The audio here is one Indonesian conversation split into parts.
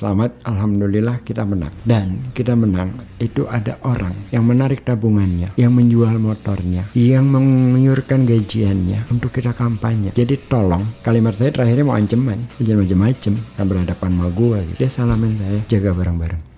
Selamat, alhamdulillah kita menang. Dan kita menang itu ada orang yang menarik tabungannya, yang menjual motornya, yang mengiurkan gajiannya untuk kita kampanye. Jadi tolong, kalimat saya terakhirnya mau ancaman, jangan macam-macam kan berhadapan sama gua gitu. Dia salamin saya, jaga bareng-bareng.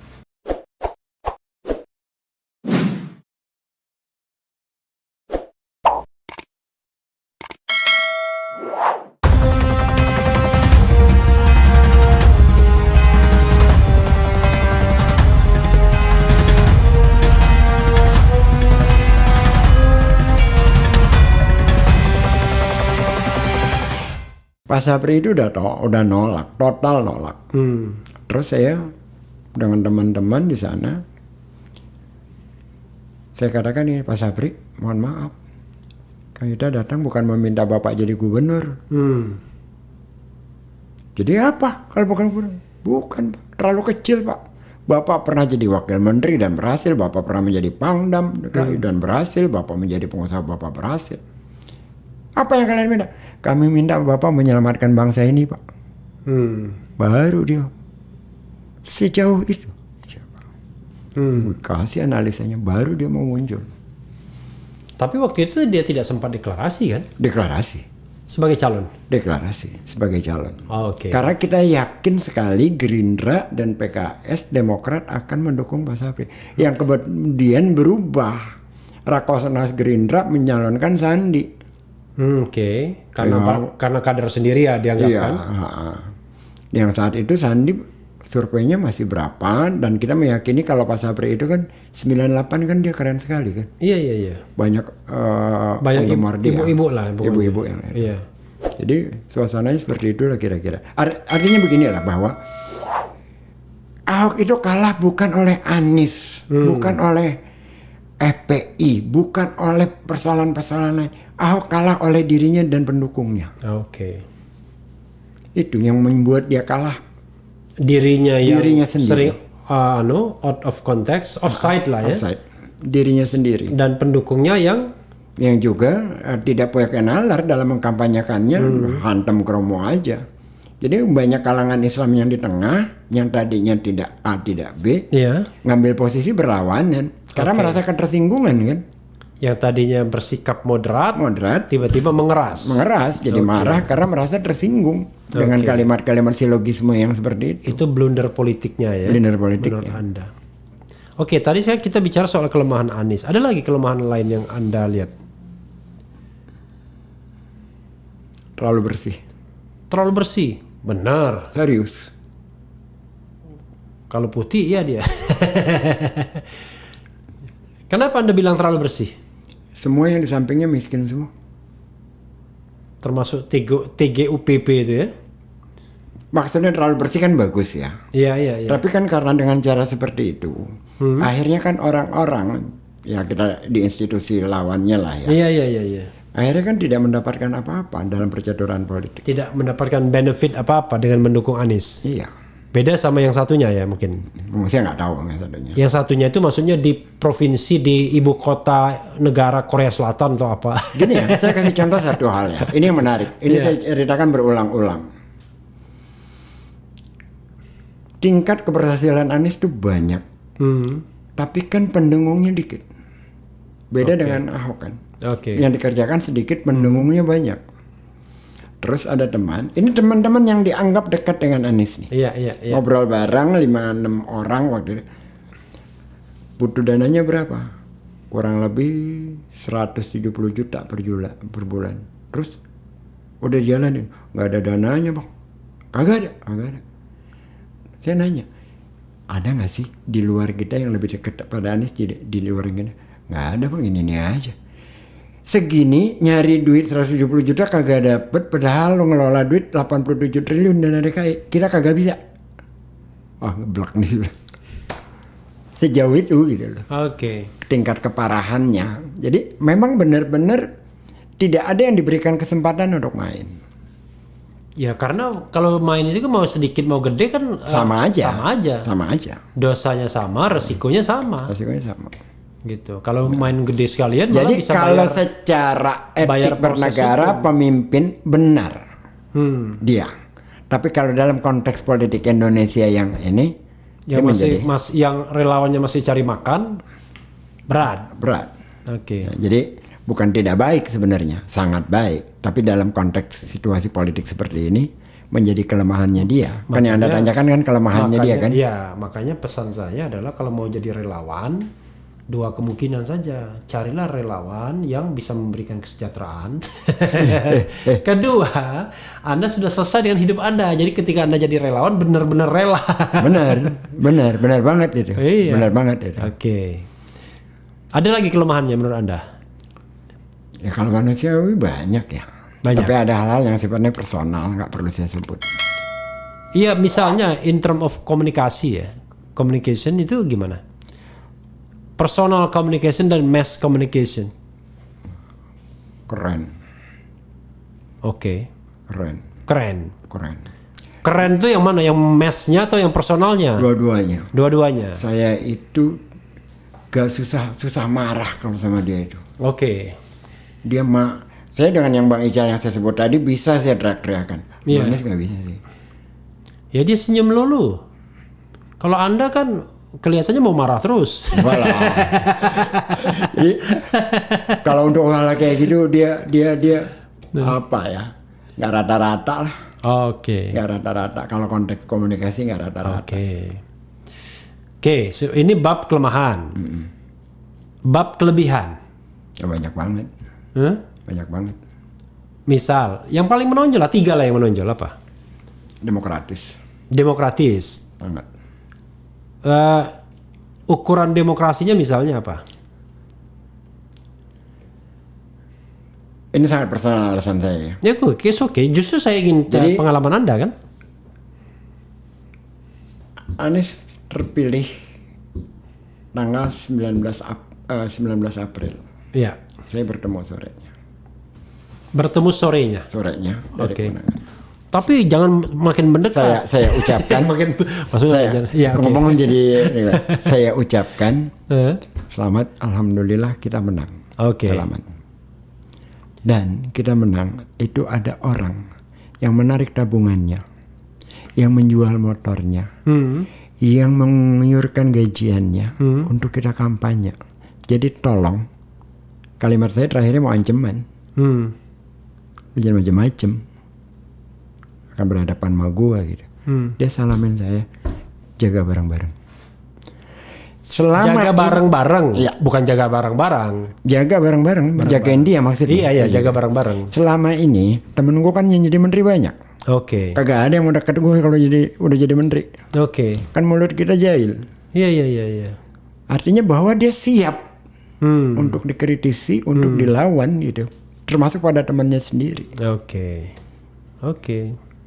Pak Sapri itu udah nolak, total nolak. Terus saya dengan teman-teman di sana, saya katakan ini Pak Sapri, mohon maaf, kita datang bukan meminta Bapak jadi gubernur. Jadi apa kalau bukan gubernur? Bukan, terlalu kecil Pak. Bapak pernah jadi wakil menteri dan berhasil, Bapak pernah menjadi pangdam dan berhasil, Bapak menjadi pengusaha, Bapak berhasil. Apa yang kalian minta? Kami minta Bapak menyelamatkan bangsa ini, Pak. Baru dia sejauh itu. Kasih analisanya, baru dia mau muncul. Tapi waktu itu dia tidak sempat deklarasi kan? Deklarasi. Sebagai calon? Deklarasi sebagai calon. Oke. Karena kita yakin sekali Gerindra dan PKS, Demokrat akan mendukung Pak Sapri. Yang kemudian berubah. Rakornas Gerindra menyalonkan Sandi. Oke. Karena kader sendiri ya dianggap kan? Yang saat itu Sandi surveinya masih berapa, dan kita meyakini kalau Pak Sapri itu kan 98 kan dia keren sekali kan. Iya. Banyak penggemar dia. Ibu-ibu lah. Ibu-ibu yang lain. Iya. Jadi suasananya seperti itulah kira-kira. Artinya beginilah bahwa Ahok itu kalah bukan oleh Anies, bukan oleh FPI, bukan oleh persoalan-persoalan lain. Ahok kalah oleh dirinya dan pendukungnya. Oke. Itu yang membuat dia kalah. Dirinya sendiri. Sering out of context, offside lah ya. Offside. Dirinya sendiri. Dan pendukungnya yang juga tidak punya nalar dalam mengkampanyekannya, hantam kromo aja. Jadi banyak kalangan Islam yang di tengah, yang tadinya tidak A tidak B, ngambil posisi berlawanan karena merasakan tersinggungan kan. Yang tadinya bersikap moderat tiba-tiba mengeras, jadi marah karena merasa tersinggung dengan kalimat-kalimat silogisme yang seperti itu. Itu blunder politiknya ya. Blunder politiknya. Menurut Anda. Oke, tadi kita bicara soal kelemahan Anies. Ada lagi kelemahan lain yang Anda lihat? Terlalu bersih. Terlalu bersih, benar. Serius. Kalau putih ya dia. Kenapa Anda bilang terlalu bersih? Semua yang di sampingnya miskin semua. Termasuk TGUPP itu ya? Maksudnya terlalu bersih kan bagus ya. Iya. Tapi kan karena dengan cara seperti itu, akhirnya kan orang-orang, ya kita di institusi lawannya lah ya. Iya. Akhirnya kan tidak mendapatkan apa-apa dalam percaturan politik. Tidak mendapatkan benefit apa-apa dengan mendukung Anies. Iya. Beda sama yang satunya ya mungkin. Saya nggak tahu yang satunya. Yang satunya itu maksudnya di provinsi di ibu kota negara Korea Selatan atau apa? Gini ya, saya kasih contoh satu hal ya. Ini yang menarik. Ini saya ceritakan berulang-ulang. Tingkat keberhasilan Anies itu banyak, tapi kan pendukungnya dikit. Beda dengan Ahok kan. Yang dikerjakan sedikit, pendukungnya banyak. Terus ada ini teman-teman yang dianggap dekat dengan Anies nih. Iya. Ngobrol bareng 5-6 orang waktu itu. Butuh dananya berapa? Kurang lebih 170 juta per bulan. Terus udah jalanin, nggak ada dananya bang. Kagak ada. Saya nanya, ada nggak sih di luar kita yang lebih dekat pada Anies di luar kita? Nggak ada bang, ini aja. Segini nyari duit 170 juta kagak dapet, padahal lo ngelola duit 87 triliun dana DKI, kita kagak bisa. Ngeblok nih. Sejauh itu gitu loh. Tingkat keparahannya. Jadi memang benar-benar tidak ada yang diberikan kesempatan untuk main. Ya karena kalau main itu kan mau sedikit mau gede kan sama aja. Dosanya sama, resikonya sama. Gitu. Kalau main gede sekalian malah bisa bayar. Jadi kalau secara etik bernegara pemimpin benar dia. Tapi kalau dalam konteks politik Indonesia yang ini, yang yang relawannya masih cari makan, berat. Oke. Ya, jadi bukan tidak baik sebenarnya, sangat baik. Tapi dalam konteks situasi politik seperti ini menjadi kelemahannya dia. Kan yang Anda tanyakan kan kelemahannya dia kan? Iya, makanya pesan saya adalah kalau mau jadi relawan, 2 kemungkinan saja. Carilah relawan yang bisa memberikan kesejahteraan. Kedua, Anda sudah selesai dengan hidup Anda. Jadi ketika Anda jadi relawan benar-benar rela. benar banget itu. Iya. Benar banget itu. Oke. Ada lagi kelemahannya menurut Anda? Ya kalau manusiawi banyak ya. Banyak. Tapi ada hal-hal yang sifatnya personal, nggak perlu saya sebut. Iya, misalnya in term of komunikasi ya. Communication itu gimana? Personal communication dan mass communication. Keren. Oke. Keren. Keren itu yang mana? Yang massnya atau yang personalnya? Dua-duanya. Saya itu gak susah marah kalau sama dia itu. Oke. Saya dengan yang Bang Ical yang saya sebut tadi bisa saya teriak-teriakan. Iya. Manis nggak bisa sih. Ya dia senyum lulu. Kalau Anda kan kelihatannya mau marah terus. Kalau untuk hal kayak gitu dia apa ya? Nggak rata-rata lah. Oke. Nggak rata-rata. Kalau konteks komunikasi nggak rata-rata. Oke. So ini bab kelemahan. Bab kelebihan. Ya banyak banget. Banyak banget. Misal, yang paling menonjol lah 3 lah yang menonjol apa? Demokratis. Banget. Ukuran demokrasinya misalnya apa? Ini sangat personal alasan saya. Ya oke. Justru saya ingin pengalaman Anda kan? Anies terpilih tanggal 19 April. Iya. Saya bertemu sorenya. Sorenya. Oke. Tapi jangan makin mendekat. Saya ucapkan. Ngomong jadi saya ucapkan selamat, alhamdulillah kita menang. Oke. Selamat. Dan kita menang itu ada orang yang menarik tabungannya, yang menjual motornya, yang mengiurkan gajiannya untuk kita kampanye. Jadi tolong, kalimat saya terakhirnya mau ancaman. Jangan macam-macam. Akan berhadapan sama gua gitu. Dia salamin saya, jaga bareng-bareng. Jaga bareng-bareng, ya. Bukan jaga bareng-bareng. Jaga bareng-bareng, jagain dia maksudnya. Iya, jaga bareng-bareng. Selama ini temen gua kan yang jadi menteri banyak. Oke. Kagak ada yang mau deket gua kalau udah jadi menteri. Oke. Kan mulut kita jahil. Iya. Artinya bahwa dia siap untuk dikritisi, untuk dilawan gitu. Termasuk pada temannya sendiri. Oke.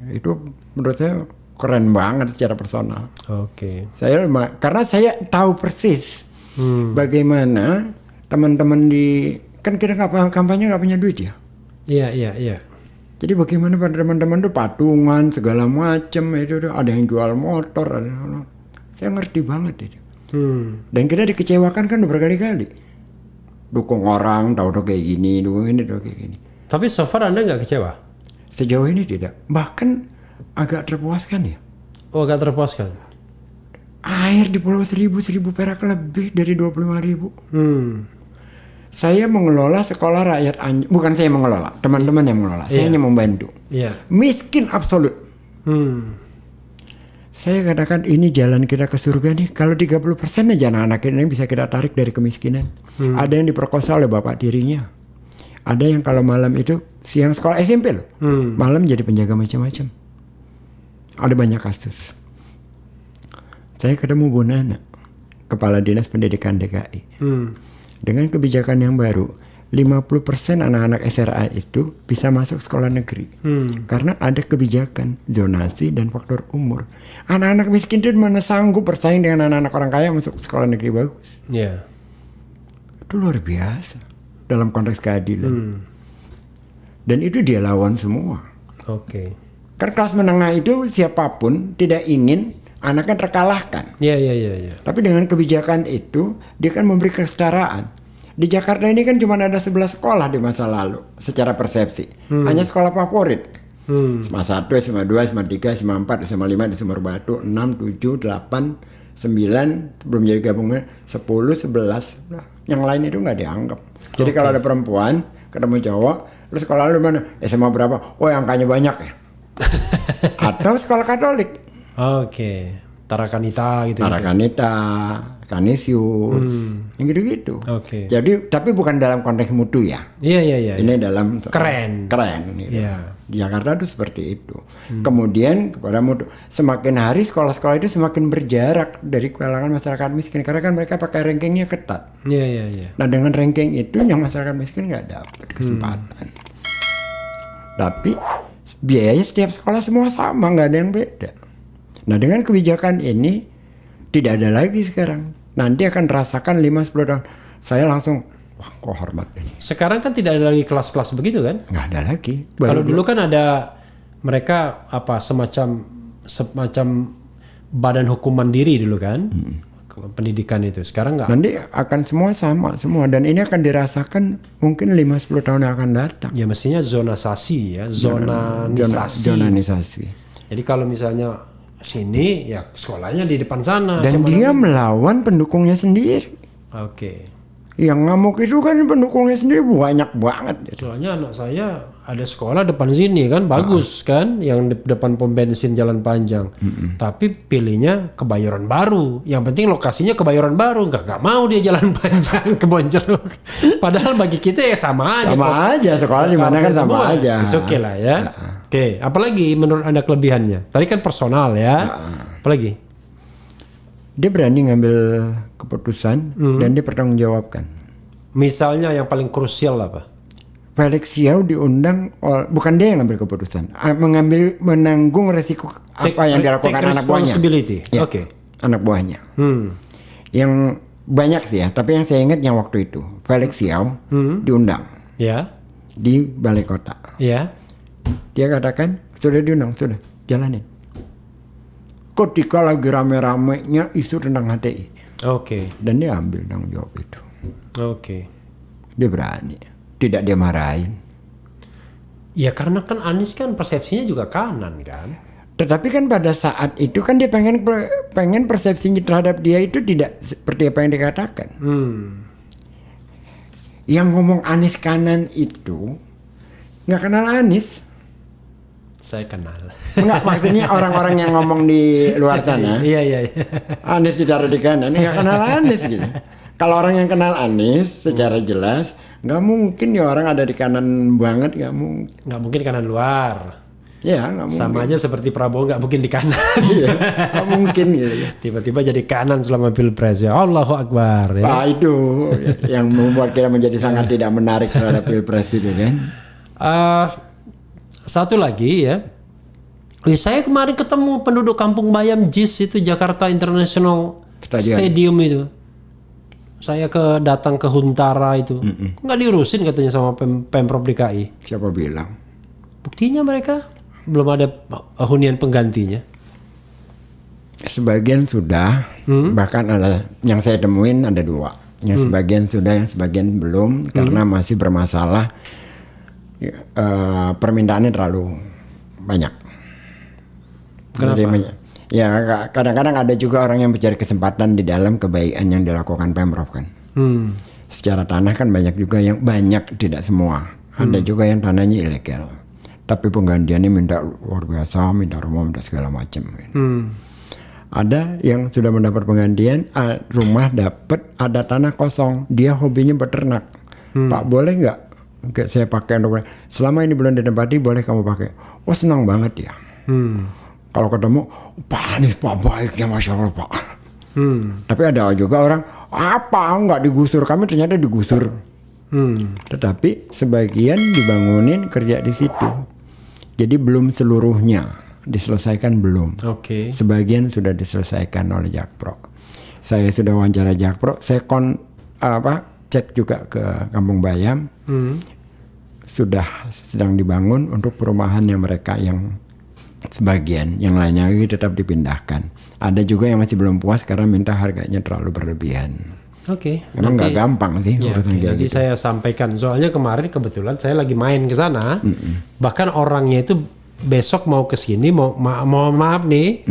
Itu menurut saya keren banget secara personal. Oke. Karena saya tahu persis bagaimana teman-teman kan kita kampanye nggak punya duit ya. Iya. Jadi bagaimana pada teman-teman tuh patungan segala macam itu ada yang jual motor, saya ngerti banget itu. Dan kita dikecewakan kan berkali-kali. Dukung orang, tahu kayak gini, dukung ini, tahu kayak gini. Tapi so far Anda nggak kecewa? Sejauh ini tidak. Bahkan agak terpuaskan ya. Oh, agak terpuaskan. Air di Pulau Seribu perak lebih dari 25.000. Saya mengelola sekolah rakyat bukan saya mengelola, teman-teman yang mengelola. Saya hanya membantu. Miskin absolut. Saya katakan ini jalan kita ke surga nih. Kalau 30% aja anak-anak ini bisa kita tarik dari kemiskinan. Ada yang diperkosa oleh bapak tirinya. Ada yang kalau malam itu siang sekolah SMP loh. Malam jadi penjaga macam-macam. Ada banyak kasus. Saya ketemu Bu Nana, Kepala Dinas Pendidikan DKI. Dengan kebijakan yang baru, 50% anak-anak SRA itu bisa masuk sekolah negeri. Karena ada kebijakan zonasi dan faktor umur. Anak-anak miskin itu mana sanggup bersaing dengan anak-anak orang kaya masuk sekolah negeri bagus. Itu luar biasa dalam konteks keadilan. Dan itu dia lawan semua. Karena kelas menengah itu siapapun tidak ingin anaknya terkalahkan. Tapi dengan kebijakan itu dia kan memberi kesetaraan. Di Jakarta ini kan cuma ada 11 sekolah di masa lalu secara persepsi. Hanya sekolah favorit. SMA 1, SMA 2, SMA 3, SMA 4, SMA 5 di Sumber Batu, 6, 7, 8, 9, belum jadi gabungnya 10, 11. Nah, yang lain itu nggak dianggap. Jadi kalau ada perempuan ketemu cowok, lu sekolah lu mana? SMA berapa? Oh, yang angkanya banyak ya. Atau sekolah Katolik. Oke. Tarakanita gitu. Tarakanita, Kanisius, yang gitu-gitu. Oke. Jadi tapi bukan dalam konteks mutu ya. Iya. Ini dalam Keren. Gitu. Iya. Di Jakarta itu seperti itu. Kemudian kepada mutu, semakin hari sekolah-sekolah itu semakin berjarak dari kalangan masyarakat miskin karena kan mereka pakai rankingnya ketat. Iya. Nah dengan ranking itu yang masyarakat miskin nggak dapat kesempatan. Tapi biayanya setiap sekolah semua sama, nggak ada yang beda. Nah dengan kebijakan ini tidak ada lagi sekarang. Nanti akan rasakan 5-10 tahun. Saya langsung, wah kok hormat ini. Sekarang kan tidak ada lagi kelas-kelas begitu kan? Nggak ada lagi. Kalau dulu kan ada mereka semacam badan hukum mandiri dulu kan, pendidikan itu. Sekarang nggak. Nanti akan semua sama semua dan ini akan dirasakan mungkin 5-10 tahun yang akan datang. Ya mestinya zonasasi ya, zonanisasi. Zonanisasi. Jadi kalau misalnya sini ya sekolahnya di depan sana. Dan dia melawan pendukungnya sendiri. Oke. Yang ngamuk itu kan pendukungnya sendiri banyak banget. Soalnya anak saya ada sekolah depan sini kan bagus kan, yang depan pom bensin Jalan Panjang. Tapi pilihnya Kebayoran Baru. Yang penting lokasinya Kebayoran Baru, nggak mau dia Jalan Panjang Kebonjeruk. Padahal bagi kita ya sama aja. Sama aja sekolah di mana kan sama aja. Oke lah ya. Oke, apalagi menurut Anda kelebihannya? Tadi kan personal ya. Apalagi? Dia berani ngambil keputusan dan dia bertanggungjawabkan. Misalnya yang paling krusial apa? Felix Xiao diundang, bukan dia yang ngambil keputusan, menanggung resiko apa yang dilakukan anak buahnya. Ya, Oke. Anak buahnya. Yang banyak sih ya, tapi yang saya ingat yang waktu itu Felix Xiao diundang. Ya. Di balai kota. Ya. Dia katakan sudah diundang, sudah jalanin. Ketika lagi rame-ramenya isu tentang HTI. Oke. Dan dia ambil tanggung jawab itu. Oke. Dia berani. Tidak dia marahin. Ya karena kan Anies kan persepsinya juga kanan kan. Tetapi kan pada saat itu kan dia pengen persepsinya terhadap dia itu tidak seperti apa yang dikatakan. Yang ngomong Anies kanan itu nggak kenal Anies. Saya kenal. Enggak, maksudnya orang-orang yang ngomong di luar sana. Iya. Anies ditaruh di kanan, nggak kenal Anies gitu. Kalau orang yang kenal Anies secara jelas, nggak mungkin ya orang ada di kanan banget, nggak mungkin. Nggak mungkin kanan luar. Ya, nggak mungkin. Sama aja seperti Prabowo nggak mungkin di kanan. Iya, nggak mungkin gitu. Tiba-tiba jadi kanan selama Pilpres ya. Allahu Akbar. Ya. Nah itu yang membuat kita menjadi sangat tidak menarik terhadap Pilpres itu kan. Satu lagi ya. Saya kemarin ketemu penduduk Kampung Bayam JIS itu Jakarta International Stadium itu. Saya datang ke Huntara itu. Nggak diurusin katanya sama Pemprov DKI. Siapa bilang? Buktinya mereka belum ada hunian penggantinya. Sebagian sudah, bahkan ada yang saya temuin ada 2. Yang sebagian sudah, yang sebagian belum karena masih bermasalah. Permintaannya terlalu banyak. Kenapa? Ya kadang-kadang ada juga orang yang mencari kesempatan di dalam kebaikan yang dilakukan Pemprov kan. Secara tanah kan banyak juga yang banyak, tidak semua. Ada juga yang tanahnya ilegal. Tapi penggantiannya minta luar biasa, minta rumah, minta segala macam. Ada yang sudah mendapat penggantian, rumah dapat, ada tanah kosong, dia hobinya beternak. Pak boleh nggak saya pakai untuk selama ini belum ditempati, boleh kamu pakai? Wah senang banget ya. Kalau ketemu Pak Anies Pak baiknya Masya Allah Pak. Tapi ada juga orang apa nggak digusur, kami ternyata digusur. Tetapi sebagian dibangunin kerja di situ. Jadi belum seluruhnya diselesaikan, belum. Sebagian sudah diselesaikan oleh Jakpro. Saya sudah wawancara Jakpro, saya cek juga ke Kampung Bayam. Sudah sedang dibangun untuk perumahan yang mereka yang sebagian, yang lainnya lagi tetap dipindahkan. Ada juga yang masih belum puas karena minta harganya terlalu berlebihan. Emang nggak gampang sih urusan kayak nanti gitu. saya sampaikan. Soalnya kemarin kebetulan saya lagi main ke sana. Bahkan orangnya itu besok mau ke sini mohon maaf nih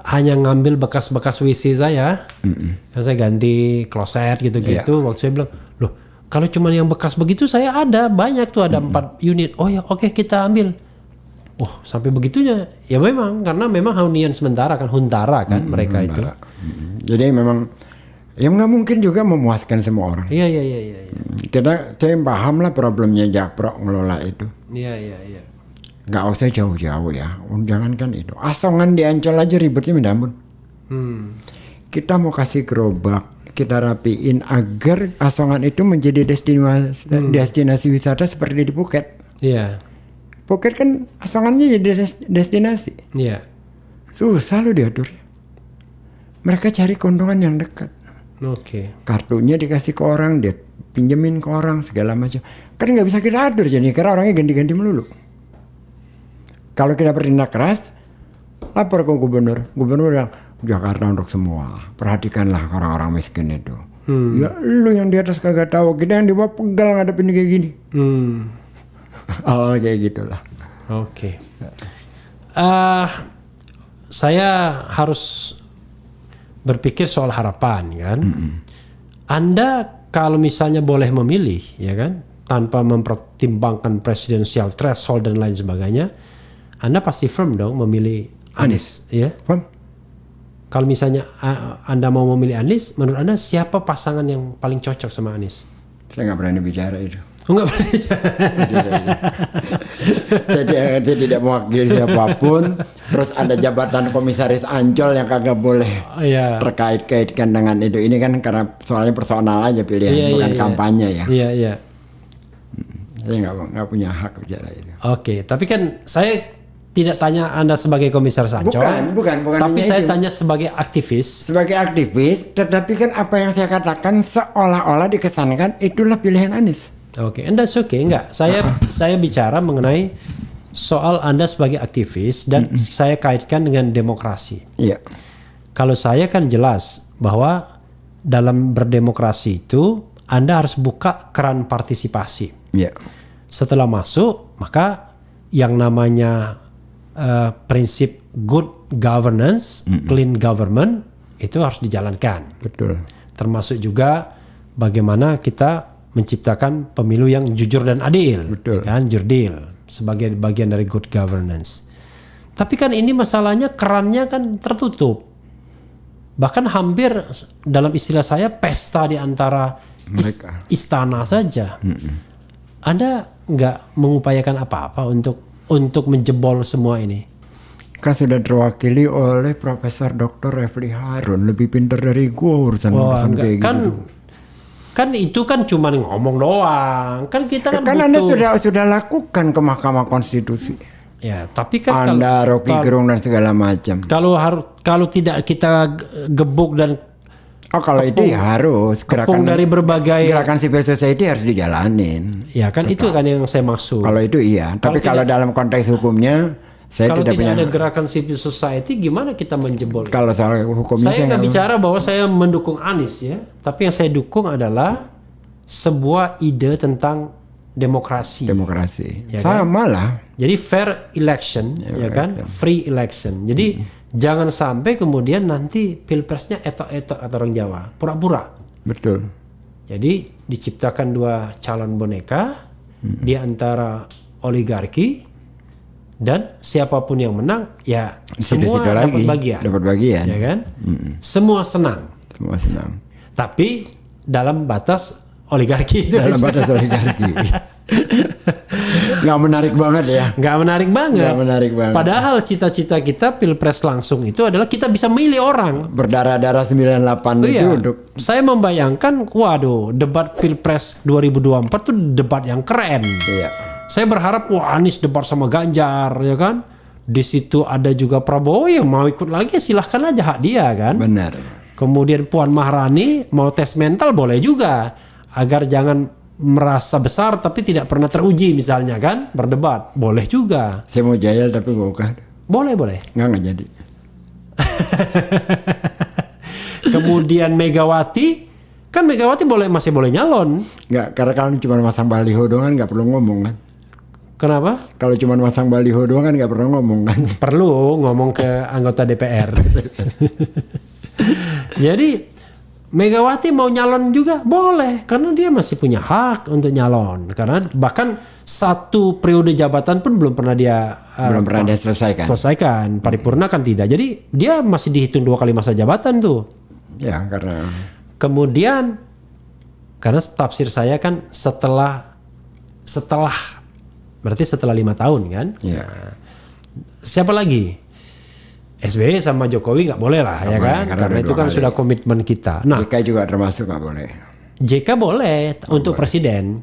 hanya ngambil bekas-bekas WC saya. Dan saya ganti kloset gitu-gitu. Waktu saya bilang, loh kalau cuma yang bekas begitu saya ada banyak tuh, ada 4 unit. Oh ya oke, kita ambil. Oh sampai begitunya ya, memang karena memang hunian sementara kan, huntara kan mereka itu. Jadi memang ya nggak mungkin juga memuaskan semua orang. Iya. Kita saya paham lah problemnya Jakpro ngelola itu. Iya. Nggak usah jauh-jauh ya. Jangankan itu. Asongan di Ancol aja ribetnya minta ampun. Kita mau kasih gerobak, kita rapiin agar Asongan itu menjadi destinasi wisata seperti di Phuket. Iya. Phuket kan Asongannya jadi destinasi. Iya. Susah lo diatur. Mereka cari keuntungan yang dekat. Oke. Kartunya dikasih ke orang, dia pinjemin ke orang segala macam. Kan nggak bisa kita atur jadi, karena orangnya ganti-ganti melulu. Kalau kita bertindak keras, lapor ke gubernur. Gubernur bilang, Jakarta untuk semua. Perhatikanlah orang-orang miskin itu. Ya lu yang di atas kagak tahu, kita yang di bawah pegal ngadepin kayak gini. Hal kayak gitulah. Oke. Saya harus berpikir soal harapan kan. Anda kalau misalnya boleh memilih ya kan, tanpa mempertimbangkan presidensial threshold dan lain sebagainya, Anda pasti firm dong memilih Anies ya. Kalau misalnya Anda mau memilih Anies, menurut Anda siapa pasangan yang paling cocok sama Anies? Saya nggak berani bicara itu. Enggak berani. Saya tidak mewakili siapapun. Terus ada jabatan komisaris Ancol yang kagak boleh terkait-kaitkan dengan itu. Ini kan karena soalnya personal aja pilihan, bukan kampanye ya. Iya. Saya nggak punya hak bicara itu. Oke, tapi kan saya tidak tanya Anda sebagai komisaris Ancol. Bukan. Tapi saya tanya sebagai aktivis. Sebagai aktivis, tetapi kan apa yang saya katakan seolah-olah dikesankan itulah pilihan Anies. Oke, and that's okay. Enggak, saya bicara mengenai soal Anda sebagai aktivis dan saya kaitkan dengan demokrasi. Iya. Kalau saya kan jelas bahwa dalam berdemokrasi itu Anda harus buka keran partisipasi. Iya. Setelah masuk, maka yang namanya prinsip good governance, clean government itu harus dijalankan. Betul. Termasuk juga bagaimana kita menciptakan pemilu yang jujur dan adil. Betul. Kan, jurdil sebagai bagian dari good governance. Tapi kan ini masalahnya kerannya kan tertutup. Bahkan hampir dalam istilah saya pesta di antara istana saja. Anda nggak mengupayakan apa-apa untuk menjebol semua ini? Kan sudah terwakili oleh Profesor Dr. Refli Harun, lebih pintar dari gua urusan kayak gitu. Kan itu kan cuma ngomong doang. Kan kita kan Anda sudah lakukan ke Mahkamah Konstitusi. Ya, tapi kan Anda Rocky Gerung dan segala macam. Kalau tidak kita gebuk dan kalau itu ya harus gerakan dari berbagai gerakan civil society harus dijalanin. Ya kan itu kan yang saya maksud. Kalau itu iya, tapi kalau dalam konteks hukumnya saya kalau tidak punya. Kalau tidak ada gerakan civil society, gimana kita menjebol? Kalau soal hukumnya saya nggak bicara bahwa saya mendukung Anies ya, tapi yang saya dukung adalah sebuah ide tentang demokrasi. Ya sama kan? Lah. Jadi fair election, ya kan, free election. Jadi jangan sampai kemudian nanti pilpresnya etok-etok atau orang Jawa, pura-pura. Betul. Jadi diciptakan dua calon boneka di antara oligarki. Dan siapapun yang menang, ya semua dapat bagian. Ya kan? Semua senang. Tapi dalam batas oligarki itu. Dalam batas oligarki. Nggak menarik banget ya. Nggak menarik banget. Padahal cita-cita kita pilpres langsung itu adalah kita bisa milih orang. Berdarah-darah 98 itu untuk. Saya membayangkan, waduh, debat pilpres 2024 itu debat yang keren. Iya. Saya berharap Anies debat sama Ganjar, ya kan? Di situ ada juga Prabowo yang mau ikut lagi, silahkan aja hak dia kan. Benar. Kemudian Puan Maharani mau tes mental boleh juga, agar jangan merasa besar tapi tidak pernah teruji misalnya kan, berdebat boleh juga. Saya mau jahil tapi bukan. Boleh. Nggak jadi. Kemudian Megawati masih boleh nyalon. Nggak, karena kalau cuma masang baliho doang nggak perlu ngomong kan. Kenapa? Kalau cuma masang baliho doang kan nggak pernah ngomong kan. Perlu ngomong ke anggota DPR. Jadi Megawati mau nyalon juga boleh, karena dia masih punya hak untuk nyalon. Karena bahkan 1 periode jabatan pun belum pernah dia Belum pernah dia selesaikan. Paripurna kan tidak. Jadi dia masih dihitung 2 kali masa jabatan tuh. Ya, karena Kemudian karena tafsir saya kan setelah berarti setelah 5 tahun kan. ya, Siapa lagi? SBY sama Jokowi nggak boleh lah, ya boleh, kan? karena Karena udah itu 2 kan kali. sudah komitmen kita. Nah, JK juga termasuk nggak boleh. JK boleh untuk presiden.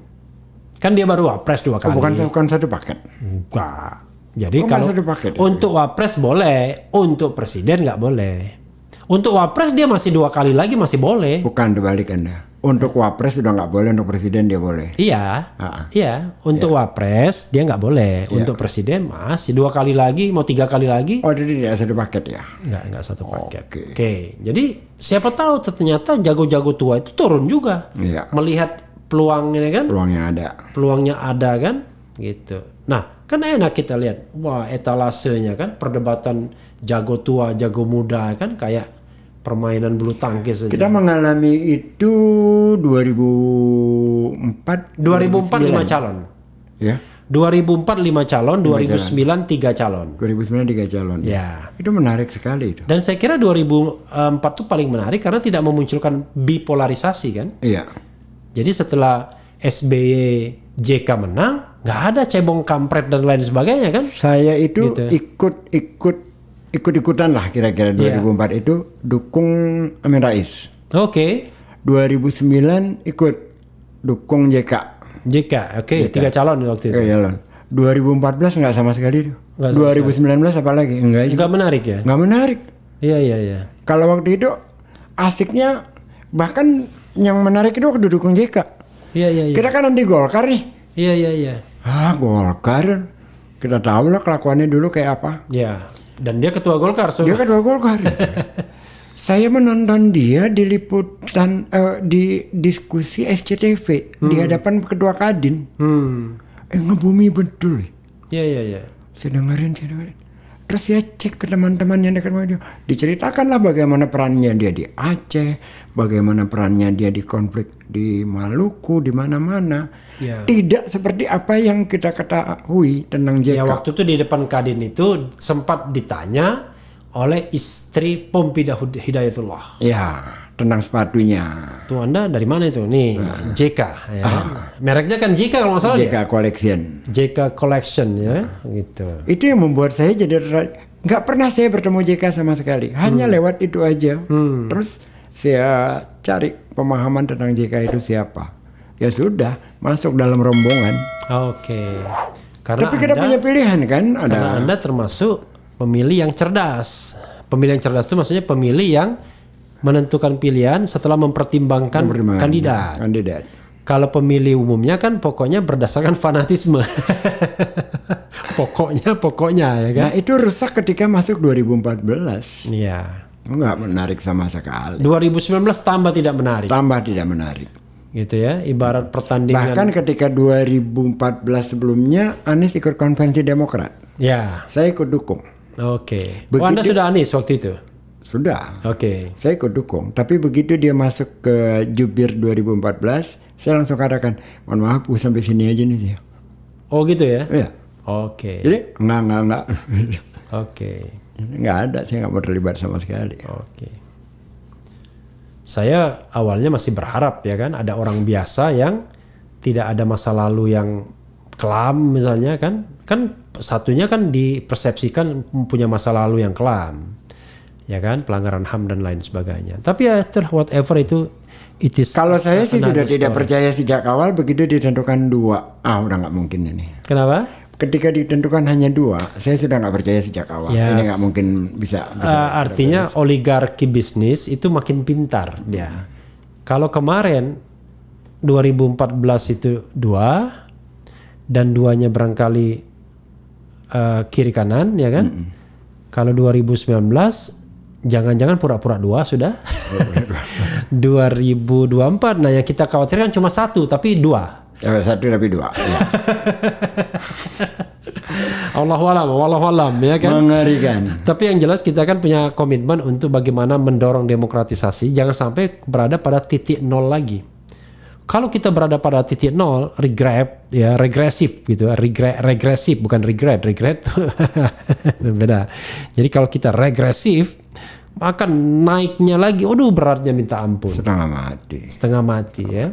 Kan dia baru wapres 2 kali. Bukan satu paket. Enggak. Jadi Nggak kalau satu paket. untuk wapres boleh, untuk presiden nggak boleh. Untuk wapres dia masih 2 kali lagi masih boleh. Bukan, dibalik Anda. Untuk wapres sudah nggak boleh, untuk presiden dia boleh. Iya, Ah, ah. iya. Untuk wapres dia nggak boleh. Untuk presiden masih 2 kali lagi, mau 3 kali lagi. Oh, jadi tidak satu paket ya? Nggak satu paket. Oke. Oke. Jadi siapa tahu ternyata jago-jago tua itu turun juga. Iya. Melihat peluang ini kan, Peluangnya ada. peluangnya ada kan, gitu. Nah, kan enak kita lihat, wah etalasenya kan, perdebatan jago tua, jago muda kan, kayak permainan bulu tangkis aja. Kita mengalami itu 2004. 2004 5 calon. Ya, 2004 5 calon, 2009 3 calon. 2009 3 calon. Ya. Itu menarik sekali itu. Dan saya kira 2004 itu paling menarik karena tidak memunculkan bipolarisasi kan. Iya. Jadi setelah SBY JK menang, nggak ada cebong kampret dan lain sebagainya kan. Saya itu Gitu. ikut-ikutan lah kira-kira 2004 itu dukung Amin Rais. Oke. 2009 ikut dukung JK. JK, oke, 3 calon waktu itu. Iya, Lon. 2014 nggak sama sekali tuh. Nggak sama 2019 apalagi enggak juga. Nggak menarik ya? Nggak menarik. Iya, iya, iya. Kalau waktu itu asiknya bahkan yang menarik itu waktu dukung JK. Iya, iya, iya. Kita kan anti Golkar nih. Iya, iya, iya. Golkar. Kita tahu lah kelakuannya dulu kayak apa. Iya. Dan dia ketua Golkar, so. Dia ketua Golkar. Saya menonton dia di liputan di diskusi SCTV di hadapan ketua Kadin. Ngebumi betul. Iya, iya, iya. Saya dengerin. Terus saya cek ke teman-teman yang dekat sama dia. Diceritakanlah bagaimana perannya dia di Aceh, bagaimana perannya dia di konflik di Maluku, di mana-mana. Ya. Tidak seperti apa yang kita ketahui tentang JK. Ya, waktu itu di depan Kadin itu sempat ditanya oleh istri Pompida Hidayatullah. Ya, tentang sepatunya. Tuh Anda dari mana itu? Nih, JK. Ya. Mereknya kan JK kalau nggak salah JK ya? Collection. JK Collection ya, gitu. Itu yang membuat saya jadi nggak pernah saya bertemu JK sama sekali. Hanya lewat itu aja. Terus saya cari pemahaman tentang JK itu siapa. Ya sudah, masuk dalam rombongan. Oke. Karena Tapi kita Anda, punya pilihan kan, ada karena Anda termasuk pemilih yang cerdas. Pemilih yang cerdas itu maksudnya pemilih yang menentukan pilihan setelah mempertimbangkan kandidat. Kalau pemilih umumnya kan pokoknya berdasarkan fanatisme. pokoknya ya kan. Nah itu rusak ketika masuk 2014. Iya. Nggak menarik sama sekali. 2019 tambah tidak menarik. Tambah tidak menarik. Gitu ya, ibarat pertandingan. Bahkan ketika 2014 sebelumnya Anies ikut konvensi Demokrat. Ya. Saya ikut dukung. Oke. Oh, Anda sudah Anies waktu itu? Sudah. Oke. Saya ikut dukung. Tapi begitu dia masuk ke Jubir 2014, saya langsung katakan, mohon maaf, sampai sini aja nih dia. Oh gitu ya? Iya. Oke. Jadi enggak. Oke. Nggak ada, saya nggak mau terlibat sama sekali. Oke. Saya awalnya masih berharap ya kan ada orang biasa yang tidak ada masa lalu yang kelam misalnya kan satunya kan dipersepsikan punya masa lalu yang kelam ya kan, pelanggaran HAM dan lain sebagainya. Tapi ya whatever itu it is. Kalau saya sih sudah another tidak story. percaya sejak awal begitu ditentukan 2. Udah nggak mungkin ini. Kenapa? Ketika ditentukan hanya 2, saya sudah nggak percaya sejak awal. Yes. Ini nggak mungkin bisa. Artinya oligarki bisnis itu makin pintar dia. Kalau kemarin 2014 itu 2 dan 2-nya barangkali kiri kanan ya kan. Kalau 2019 jangan-jangan pura-pura 2 sudah. 2024 nah yang kita khawatirkan cuma 1 tapi 2. Ya, 1 tapi 2. Ya. Wallahualam ya kan. Mengerikan. Tapi yang jelas kita kan punya komitmen untuk bagaimana mendorong demokratisasi, jangan sampai berada pada titik nol lagi. Kalau kita berada pada titik nol, regresif gitu, regresif bukan regret beda. Jadi kalau kita regresif, akan naiknya lagi, beratnya minta ampun. Setengah mati ya.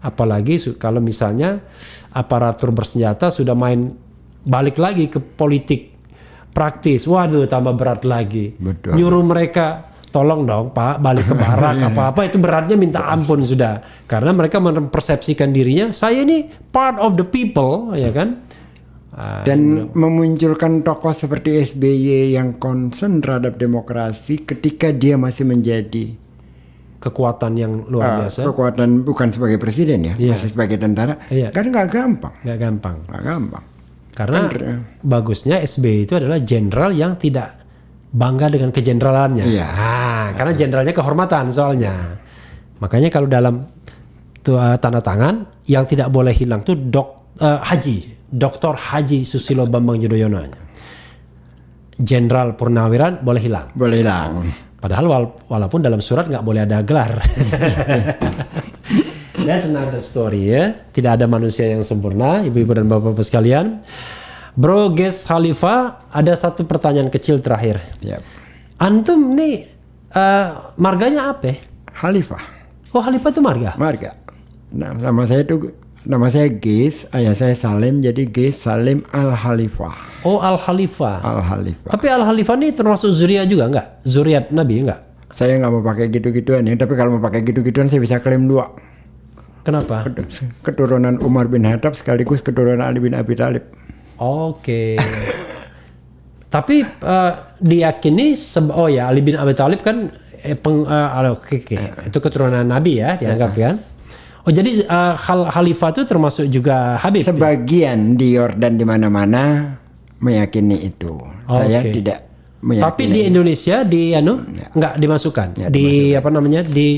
Apalagi kalau misalnya aparatur bersenjata sudah main balik lagi ke politik praktis, waduh tambah berat lagi. Betul. Nyuruh mereka, tolong dong Pak balik ke barak apa-apa, itu beratnya minta ampun sudah. Karena mereka mempersepsikan dirinya, saya ini part of the people, ya kan. Dan memunculkan tokoh seperti SBY yang concern terhadap demokrasi ketika dia masih menjadi kekuatan yang luar biasa. Kekuatan bukan sebagai presiden ya, masih sebagai tentara. Kan nggak gampang. Nggak gampang. Karena bagusnya SBY itu adalah jenderal yang tidak bangga dengan kejeneralannya. Karena jenderalnya kehormatan soalnya. Makanya kalau dalam tanda tangan yang tidak boleh hilang tuh Dr. Haji Susilo Bambang Yudhoyono. Jenderal Purnawiran boleh hilang. Boleh hilang. Padahal walaupun dalam surat nggak boleh ada gelar. That's another story ya. Tidak ada manusia yang sempurna, ibu-ibu dan bapak-bapak sekalian. Bro Ges Khalifah, ada satu pertanyaan kecil terakhir. Yep. Antum nih marganya apa? Khalifah. Oh, Khalifah itu marga? Marga. Nah, nama saya Ges, ayah saya Salim, jadi Ges Salim Al Khalifah. Oh, Al Khalifah. Al Khalifah. Tapi Al Khalifah ini termasuk zuriat juga nggak? Zuriat Nabi nggak? Saya nggak mau pakai gitu-gituan ya, tapi kalau mau pakai gitu-gituan saya bisa klaim 2. Kenapa? Keturunan Umar bin Khattab sekaligus keturunan Ali bin Abi Thalib. Oke. Tapi diyakini Ali bin Abi Thalib kan itu keturunan Nabi ya dianggap kan. Oh jadi Khalifah itu termasuk juga Habib. Sebagian di Yordan di mana-mana meyakini itu. Saya tidak meyakini. Tapi di Indonesia nggak dimasukkan. Di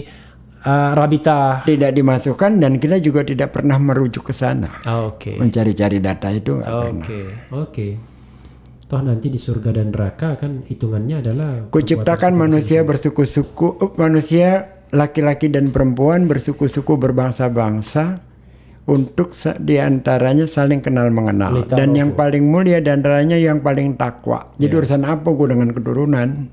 Rabita tidak dimasukkan dan kita juga tidak pernah merujuk ke sana. Mencari-cari data itu nggak pernah. Oke. Toh nanti di surga dan neraka kan hitungannya adalah kuciptakan manusia bersuku-suku, manusia laki-laki dan perempuan bersuku-suku berbangsa-bangsa untuk diantaranya saling kenal mengenal. Dan yang paling mulia diantaranya yang paling takwa. Jadi urusan apa gue dengan keturunan?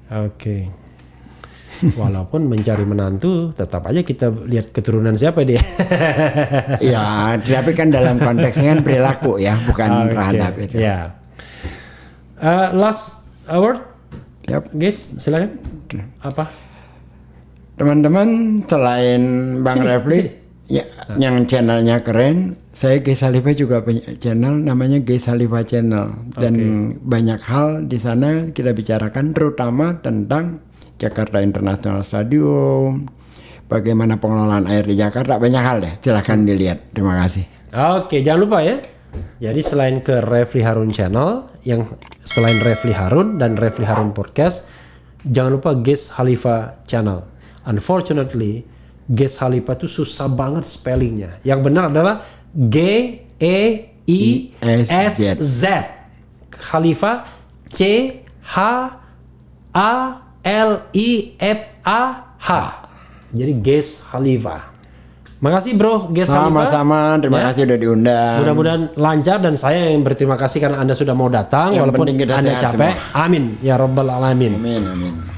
Walaupun mencari menantu, tetap aja kita lihat keturunan siapa dia. Ya, tapi kan dalam konteksnya kan perilaku ya, bukan terhadap itu. Last word, guys, silakan. Apa? Teman-teman, selain Bang Refli, yang channelnya keren, saya Ges Khalifah juga punya channel, namanya Ges Khalifah Channel. Dan banyak hal di sana kita bicarakan, terutama tentang Jakarta International Stadium, bagaimana pengelolaan air di Jakarta, banyak hal deh. Silahkan dilihat. Terima kasih. Jangan lupa ya. Jadi selain ke Refli Harun Channel, yang selain Refli Harun dan Refli Harun Podcast, jangan lupa Ges Khalifah Channel. Unfortunately, Ges Khalifah itu susah banget spellingnya. Yang benar adalah G-E-I-S-Z. Khalifah C-H-A-L-I-F-A-H. Jadi Ges Khalifah. Makasih bro Ges Khalifah. Sama-sama, terima kasih udah diundang. Mudah-mudahan lancar dan saya yang berterima kasih karena Anda sudah mau datang walaupun Anda capek. Amin ya rabbal alamin. Amin.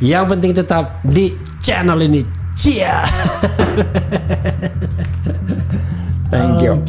Yang penting tetap di channel ini. Cia. Thank you.